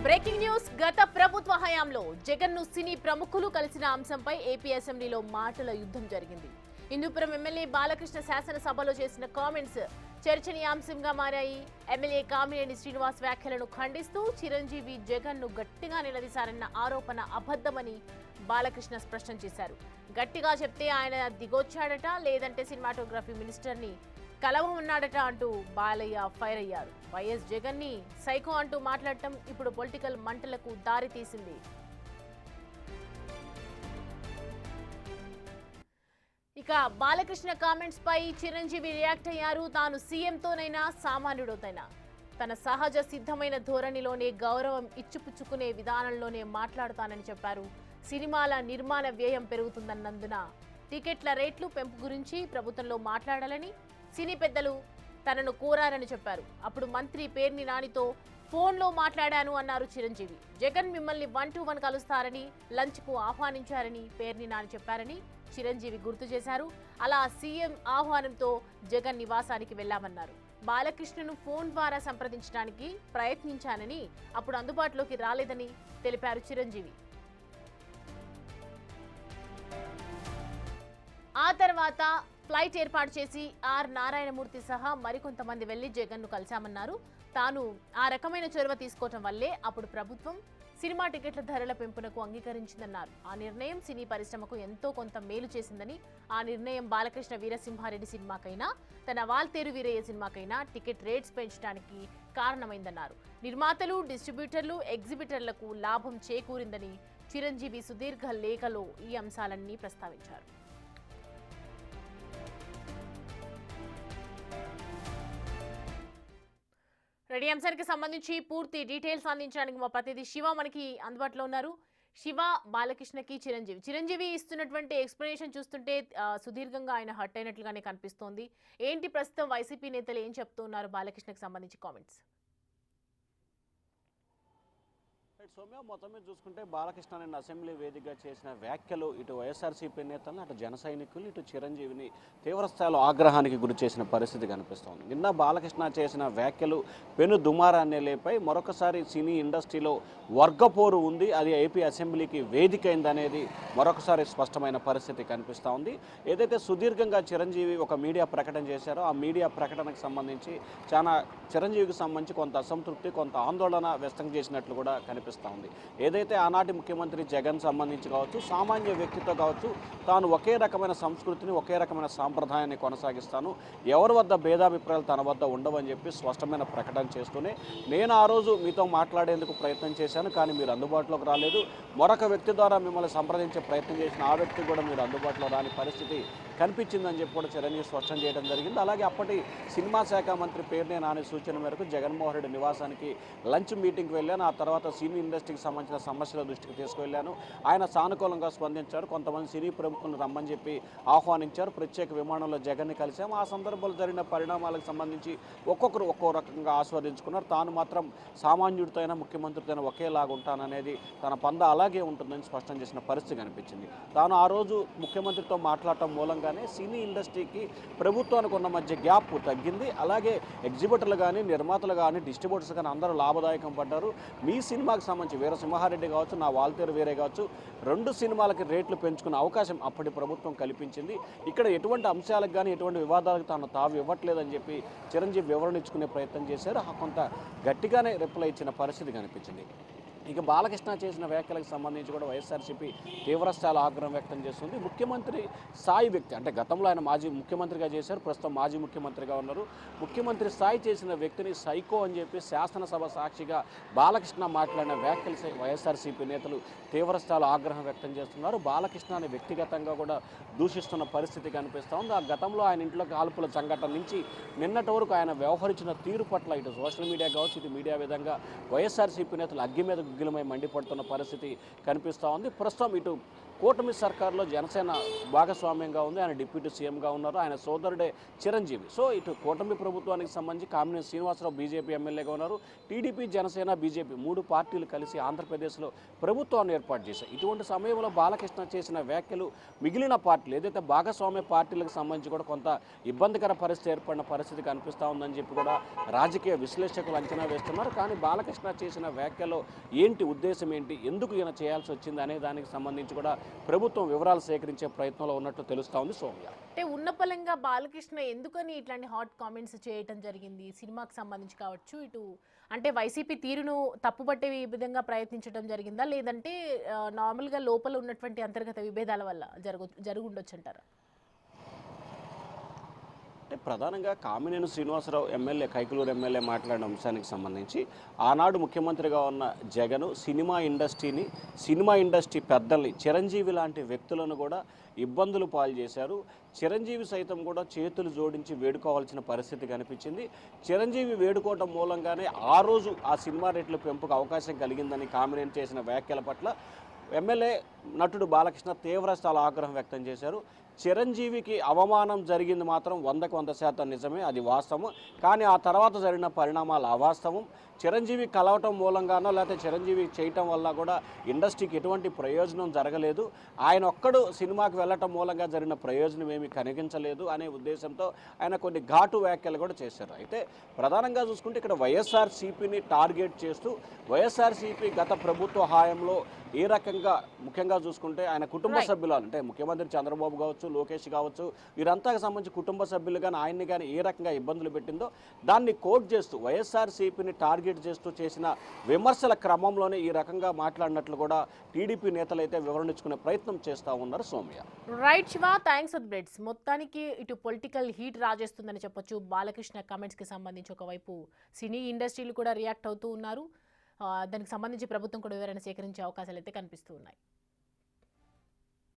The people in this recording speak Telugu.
బ్రేకింగ్ న్యూస్ గత ప్రభుత్వ హయాంలో జగన్ను సినీ ప్రముఖులు కలిసిన అంశంపై ఏపీ అసెంబ్లీలో మాటల యుద్ధం జరిగింది. హిందూపురం ఎమ్మెల్యే బాలకృష్ణ శాసనసభలో చేసిన కామెంట్స్ చర్చనీయాంశంగా మారాయి. ఎమ్మెల్యే కామినేని శ్రీనివాస్ వ్యాఖ్యలను ఖండిస్తూ చిరంజీవి జగన్ను గట్టిగా నిలదీశారన్న ఆరోపణ అబద్ధమని బాలకృష్ణ స్పష్టం చేశారు. గట్టిగా చెప్తే ఆయన దిగొచ్చాడట, లేదంటే సినిమాటోగ్రఫీ మినిస్టర్ని కలవమన్నాడట అంటూ బాలయ్య ఫైర్ అయ్యారు. వైఎస్ జగన్ ని సైకో అంటూ మాట్లాడటం ఇప్పుడు పొలిటికల్ మంటలకు దారి తీసింది. ఇక బాలకృష్ణ కామెంట్స్ పై చిరంజీవి రియాక్ట్ అయ్యారు. తాను సీఎంతోనైనా సామాన్యుడితోనైనా తన సహజ సిద్ధమైన ధోరణిలోనే గౌరవం ఇచ్చిపుచ్చుకునే విధానంలోనే మాట్లాడుతానని చెప్పారు. సినిమాల నిర్మాణ వ్యయం పెరుగుతుందన్నందున టికెట్ల రేట్లు పెంపు గురించి ప్రభుత్వంలో మాట్లాడాలని సినీ పెద్దలు తనను కోరారని చెప్పారు. అప్పుడు మంత్రి పేర్ని నానితో ఫోన్లో మాట్లాడాను అన్నారు చిరంజీవి. జగన్ మిమ్మల్ని 1-to-1 కలుస్తారని, లంచ్కు ఆహ్వానించారని పేర్ని నాని చెప్పారని చిరంజీవి గుర్తు చేశారు. అలా సీఎం ఆహ్వానంతో జగన్ నివాసానికి వెళ్లామన్నారు. బాలకృష్ణను ఫోన్ ద్వారా సంప్రదించడానికి ప్రయత్నించానని, అప్పుడు అందుబాటులోకి రాలేదని తెలిపారు చిరంజీవి. ఆ తర్వాత ఫ్లైట్ ఏర్పాటు చేసి ఆర్ నారాయణమూర్తి సహా మరికొంతమంది వెళ్లి జగన్ను కలిశామన్నారు. తాను ఆ రకమైన చొరవ తీసుకోవటం వల్లే అప్పుడు ప్రభుత్వం సినిమా టికెట్ల ధరల పెంపునకు అంగీకరించిందన్నారు. ఆ నిర్ణయం సినీ పరిశ్రమకు ఎంతో కొంత మేలు చేసిందని, ఆ నిర్ణయం బాలకృష్ణ వీరసింహారెడ్డి సినిమాకైనా, తన వాల్తేరు వీరయ్య సినిమాకైనా టికెట్ రేట్స్ పెంచడానికి కారణమైందన్నారు. నిర్మాతలు, డిస్ట్రిబ్యూటర్లు, ఎగ్జిబిటర్లకు లాభం చేకూరిందని చిరంజీవి సుదీర్ఘ లేఖలో ఈ అంశాలన్నీ ప్రస్తావించారు. రెడీ అంశానికి సంబంధించి పూర్తి డీటెయిల్స్ అందించడానికి మా ప్రతినిధి శివ మనకి అందుబాటులో ఉన్నారు. శివ, బాలకృష్ణకి చిరంజీవి ఇస్తున్నటువంటి ఎక్స్ప్లెనేషన్ చూస్తుంటే సుదీర్ఘంగా ఆయన హర్ట్ అయినట్లుగానే కనిపిస్తోంది. ఏంటి ప్రస్తుతం వైసీపీ నేతలు ఏం చెప్తున్నారు బాలకృష్ణకి సంబంధించి కామెంట్స్? సౌమ్య, మొత్తం మీద చూసుకుంటే బాలకృష్ణ నిన్న అసెంబ్లీ వేదికగా చేసిన వ్యాఖ్యలు ఇటు వైఎస్ఆర్సీపీ నేతలను, అటు జన సైనికులు, ఇటు చిరంజీవిని తీవ్రస్థాయిలో ఆగ్రహానికి గురి చేసిన పరిస్థితి కనిపిస్తోంది. నిన్న బాలకృష్ణ చేసిన వ్యాఖ్యలు పెను దుమారాన్ని లేపై మరొకసారి సినీ ఇండస్ట్రీలో వర్గపోరు ఉంది, అది ఏపీ అసెంబ్లీకి వేదిక అయిందనేది మరొకసారి స్పష్టమైన పరిస్థితి కనిపిస్తూ ఉంది. ఏదైతే సుదీర్ఘంగా చిరంజీవి ఒక మీడియా ప్రకటన చేశారో ఆ మీడియా ప్రకటనకు సంబంధించి చిరంజీవికి సంబంధించి కొంత అసంతృప్తి, కొంత ఆందోళన వ్యక్తం చేసినట్లు కూడా కనిపిస్తుంది. ఏదైతే ఆనాటి ముఖ్యమంత్రి జగన్ సంబంధించి కావచ్చు, సామాన్య వ్యక్తితో కావచ్చు, తాను ఒకే రకమైన సంస్కృతిని, ఒకే రకమైన సాంప్రదాయాన్ని కొనసాగిస్తాను, ఎవరి వద్ద భేదాభిప్రాయాలు తన వద్ద ఉండవని చెప్పి స్పష్టమైన ప్రకటన చేస్తూనే, నేను ఆ రోజు మీతో మాట్లాడేందుకు ప్రయత్నం చేశాను, కానీ మీరు అందుబాటులోకి రాలేదు, మరొక వ్యక్తి ద్వారా మిమ్మల్ని సంప్రదించే ప్రయత్నం చేసిన ఆ వ్యక్తి కూడా మీరు అందుబాటులో రాని పరిస్థితి కనిపించిందని చెప్పి కూడా చిరంజీవి స్పష్టం చేయడం జరిగింది. అలాగే అప్పటి సినిమా శాఖ మంత్రి పేర్ని నాని సూచన మేరకు జగన్మోహన్ రెడ్డి నివాసానికి లంచ్ మీటింగ్కి వెళ్ళాను. ఆ తర్వాత సినీ ఇండస్ట్రీకి సంబంధించిన సమస్యల దృష్టికి తీసుకువెళ్ళాను. ఆయన సానుకూలంగా స్పందించారు. కొంతమంది సినీ ప్రముఖులను రమ్మని చెప్పి ఆహ్వానించారు. ప్రత్యేక విమానంలో జగన్ని కలిశాము. ఆ సందర్భంలో జరిగిన పరిణామాలకు సంబంధించి ఒక్కొక్కరు ఒక్కో రకంగా ఆస్వాదించుకున్నారు. తాను మాత్రం సామాన్యుడితో అయినా ముఖ్యమంత్రితో అయినా ఒకేలాగా ఉంటాననేది తన పంద అలాగే ఉంటుందని స్పష్టం చేసిన పరిస్థితి కనిపించింది. తాను ఆ రోజు ముఖ్యమంత్రితో మాట్లాడటం మూలంగానే సినీ ఇండస్ట్రీకి ప్రభుత్వానికి ఉన్న మధ్య గ్యాప్ తగ్గింది. అలాగే ఎగ్జిబిటర్లు కానీ, నిర్మాతలు కానీ, డిస్ట్రిబ్యూటర్స్ కానీ అందరూ లాభదాయకం పడ్డారు. మీ సినిమాకి సంబంధించి వీరసింహారెడ్డి కావచ్చు, నా వాల్తేరు వీరే కావచ్చు, 2 సినిమాలకి రేట్లు పెంచుకునే అవకాశం అప్పటి ప్రభుత్వం కల్పించింది. ఇక్కడ ఎటువంటి అంశాలకు కానీ, ఎటువంటి వివాదాలకు తావు ఇవ్వట్లేదని చెప్పి చిరంజీవి వివరణ ఇచ్చుకునే ప్రయత్నం చేశారు. కొంత గట్టిగానే రిప్లై ఇచ్చిన పరిస్థితి కనిపించింది. ఇక బాలకృష్ణ చేసిన వ్యాఖ్యలకు సంబంధించి కూడా వైఎస్ఆర్సీపీ తీవ్రస్థాయిలో ఆగ్రహం వ్యక్తం చేస్తుంది. ముఖ్యమంత్రి స్థాయి వ్యక్తి, అంటే గతంలో ఆయన మాజీ ముఖ్యమంత్రిగా చేశారు, ప్రస్తుతం మాజీ ముఖ్యమంత్రిగా ఉన్నారు. ముఖ్యమంత్రి స్థాయి చేసిన వ్యక్తిని సైకో అని చెప్పి శాసనసభ సాక్షిగా బాలకృష్ణ మాట్లాడిన వ్యాఖ్యలు వైఎస్ఆర్సీపీ నేతలు తీవ్రస్థాయిలో ఆగ్రహం వ్యక్తం చేస్తున్నారు. బాలకృష్ణని వ్యక్తిగతంగా కూడా దూషిస్తున్న పరిస్థితి కనిపిస్తూ ఉంది. ఆ గతంలో ఆయన ఇంట్లో కాల్పుల సంఘటన నుంచి నిన్నటి వరకు ఆయన వ్యవహరించిన తీరు పట్ల ఇటు సోషల్ మీడియా కావచ్చు, ఇటు మీడియా విధంగా వైఎస్ఆర్సీపీ నేతలు అగ్గి మీద గుగ్గిలమై మండిపడుతున్న పరిస్థితి కనిపిస్తూ ఉంది. ప్రస్తుతం ఇటు కూటమి సర్కారులో జనసేన భాగస్వామ్యంగా ఉంది. ఆయన డిప్యూటీ సీఎంగా ఉన్నారు. ఆయన సోదరుడే చిరంజీవి. సో ఇటు కూటమి ప్రభుత్వానికి సంబంధించి కామినేని శ్రీనివాసరావు బీజేపీ ఎమ్మెల్యేగా ఉన్నారు. టీడీపీ, జనసేన, బీజేపీ 3 పార్టీలు కలిసి ఆంధ్రప్రదేశ్లో ప్రభుత్వాన్ని ఏర్పాటు చేశాయి. ఇటువంటి సమయంలో బాలకృష్ణ చేసిన వ్యాఖ్యలు మిగిలిన పార్టీలు ఏదైతే భాగస్వామ్య పార్టీలకు సంబంధించి కూడా కొంత ఇబ్బందికర పరిస్థితి ఏర్పడిన పరిస్థితి కనిపిస్తూ ఉందని చెప్పి కూడా రాజకీయ విశ్లేషకులు అంచనా వేస్తున్నారు. కానీ బాలకృష్ణ చేసిన వ్యాఖ్యలో ఏంటి ఉద్దేశం ఏంటి, ఎందుకు ఈయన చేయాల్సి వచ్చింది అనే దానికి సంబంధించి కూడా ప్రభుత్వం వివరాలు సేకరించే ప్రయత్నంలో ఉన్నట్లు తెలుస్తూ ఉంది. సౌమ్య, అంటే ఉన్నపలంగా బాలకృష్ణ ఎందుకని ఇట్లాంటి హాట్ కామెంట్స్ చేయటం జరిగింది? సినిమాకి సంబంధించి కావచ్చు, ఇటు అంటే వైసీపీ తీరును తప్పుపట్టే విధంగా ప్రయత్నించడం జరిగిందా, లేదంటే నార్మల్గా లోపల ఉన్నటువంటి అంతర్గత విభేదాల వల్ల జరుగుండొచ్చు అంటారా? అంటే ప్రధానంగా కామినేని శ్రీనివాసరావు ఎమ్మెల్యే, కైకలూరు ఎమ్మెల్యే మాట్లాడిన అంశానికి సంబంధించి ఆనాడు ముఖ్యమంత్రిగా ఉన్న జగన్ సినిమా ఇండస్ట్రీ పెద్దల్ని, చిరంజీవి లాంటి వ్యక్తులను కూడా ఇబ్బందులు పాలు చేశారు. చిరంజీవి సైతం కూడా చేతులు జోడించి వేడుకోవాల్సిన పరిస్థితి కనిపించింది. చిరంజీవి వేడుకోవటం మూలంగానే ఆ రోజు ఆ సినిమా రేట్ల పెంపుకు అవకాశం కలిగిందని కామినేని చేసిన వ్యాఖ్యల పట్ల ఎమ్మెల్యే నటుడు బాలకృష్ణ తీవ్రస్థాయి ఆగ్రహం వ్యక్తం చేశారు. చిరంజీవికి అవమానం జరిగింది మాత్రం 100% నిజమే, అది వాస్తవం. కానీ ఆ తర్వాత జరిగిన పరిణామాలు అవాస్తవం. చిరంజీవి కలవటం మూలంగానో లేకపోతే చిరంజీవి చేయటం వల్ల కూడా ఇండస్ట్రీకి ఎటువంటి ప్రయోజనం జరగలేదు. ఆయన ఒక్కడు సినిమాకి వెళ్ళటం మూలంగా జరిగిన ప్రయోజనం ఏమీ కనిపించలేదు అనే ఉద్దేశంతో ఆయన కొన్ని ఘాటు వ్యాఖ్యలు కూడా చేశారు. అయితే ప్రధానంగా చూసుకుంటే ఇక్కడ వైఎస్ఆర్సీపీని టార్గెట్ చేస్తూ వైఎస్ఆర్సీపీ గత ప్రభుత్వ హాయంలో ఏ రకంగా, ముఖ్యంగా చూసుకుంటే ఆయన కుటుంబ సభ్యులు అంటే ముఖ్యమంత్రి చంద్రబాబు కావచ్చు, లోకేష్ కావచ్చు, వీరంతా సంబంధించి కుటుంబ సభ్యులు కానీ ఆయన్ని కానీ ఏ రకంగా ఇబ్బందులు పెట్టిందో దాన్ని కోట్ చేస్తూ వైఎస్ఆర్సీపీని టార్గెట్ చేస్తూ చేసిన విమర్శల క్రమంలోనే ఈ రకంగా మాట్లాడినట్లు కూడా టీడీపీ నేతలు అయితే వివరణించుకునే ప్రయత్నం చేస్తూ ఉన్నారు. Soumya, right Shiva, thanks for breads. మొత్తానికి ఇటు పొలిటికల్ హీట్ రాజేస్తుందని చెప్పొచ్చు. బాలకృష్ణ కమెంట్స్కి సంబంధించి ఒకవైపు సినీ ఇండస్ట్రీలు కూడా రియాక్ట్ అవుతూ ఉన్నారు. దానికి సంబంధించి ప్రభుత్వం కూడా వివరణ సేకరించే అవకాశాలు అయితే కనిపిస్తూ ఉన్నాయి.